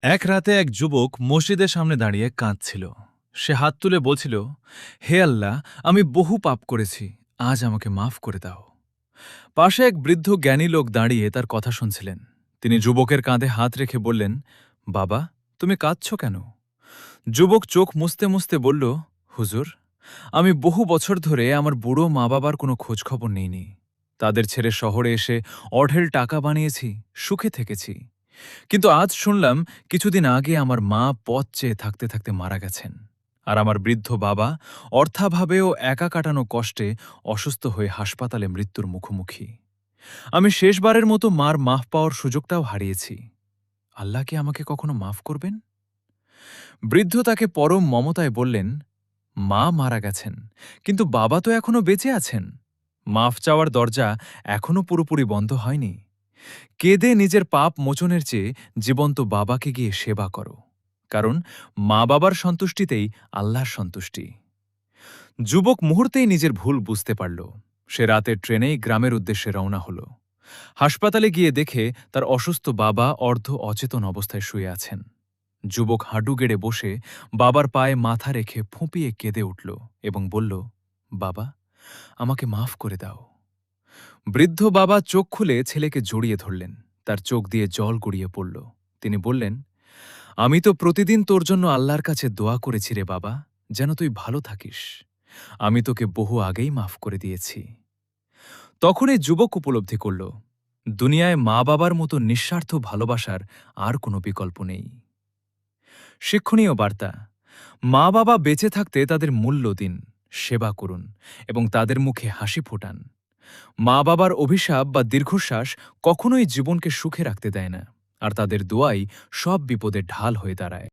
এক রাতে এক যুবক মসজিদের সামনে দাঁড়িয়ে কাঁদছিল। সে হাত তুলে বলছিল, হে আল্লাহ, আমি বহু পাপ করেছি, আজ আমাকে মাফ করে দাও। পাশে এক বৃদ্ধ জ্ঞানী লোক দাঁড়িয়ে তার কথা শুনছিলেন। তিনি যুবকের কাঁধে হাত রেখে বললেন, বাবা, তুমি কাঁদছ কেন? যুবক চোখ মুছতে মুছতে বলল, হুজুর, আমি বহু বছর ধরে আমার বুড়ো মা বাবার কোনো খোঁজখবর নেইনি। তাদের ছেড়ে শহরে এসে অঢেল টাকা বানিয়েছি, সুখে থেকেছি। কিন্তু আজ শুনলাম কিছুদিন আগে আমার মা পথ চেয়ে থাকতে থাকতে মারা গেছেন। আর আমার বৃদ্ধ বাবা অর্থাভাবেও একা কাটানো কষ্টে অসুস্থ হয়ে হাসপাতালে মৃত্যুর মুখোমুখি। আমি শেষবারের মতো মার মাফ পাওয়ার সুযোগটাও হারিয়েছি। আল্লাহ কি আমাকে কখনো মাফ করবেন? বৃদ্ধ তাকে পরম মমতায় বললেন, মা মারা গেছেন, কিন্তু বাবা তো এখনো বেঁচে আছেন। মাফ চাওয়ার দরজা এখনো পুরোপুরি বন্ধ হয়নি। কেঁদে নিজের পাপ মোচনের চেয়ে জীবন্ত বাবাকে গিয়ে সেবা করো, কারণ মা বাবার সন্তুষ্টিতেই আল্লাহর সন্তুষ্টি। যুবক মুহূর্তেই নিজের ভুল বুঝতে পারল। সে রাতের ট্রেনেই গ্রামের উদ্দেশ্যে রওনা হল। হাসপাতালে গিয়ে দেখে তার অসুস্থ বাবা অর্ধ অচেতন অবস্থায় শুয়ে আছেন। যুবক হাঁটু গেড়ে বসে বাবার পায়ে মাথা রেখে ফুঁপিয়ে কেঁদে উঠল এবং বলল, বাবা, আমাকে মাফ করে দাও। বৃদ্ধ বাবা চোখ খুলে ছেলেকে জড়িয়ে ধরলেন। তার চোখ দিয়ে জল গড়িয়ে পড়ল। তিনি বললেন, আমি তো প্রতিদিন তোর জন্য আল্লাহর কাছে দোয়া করেছি রে বাবা, যেন তুই ভালো থাকিস। আমি তোকে বহু আগেই মাফ করে দিয়েছি। তখনই যুবক উপলব্ধি করল, দুনিয়ায় মা বাবার মতো নিঃস্বার্থ ভালোবাসার আর কোনো বিকল্প নেই। শিক্ষণীয় বার্তা: মা বাবা বেঁচে থাকতে তাদের মূল্য দিন, সেবা করুন এবং তাদের মুখে হাসি ফোটান। মা বাবার অভিশাপ বা দীর্ঘশ্বাস কখনোই জীবনকে সুখে রাখতে দেয় না, আর তাদের দোয়াই সব বিপদের ঢাল হয়ে দাঁড়ায়।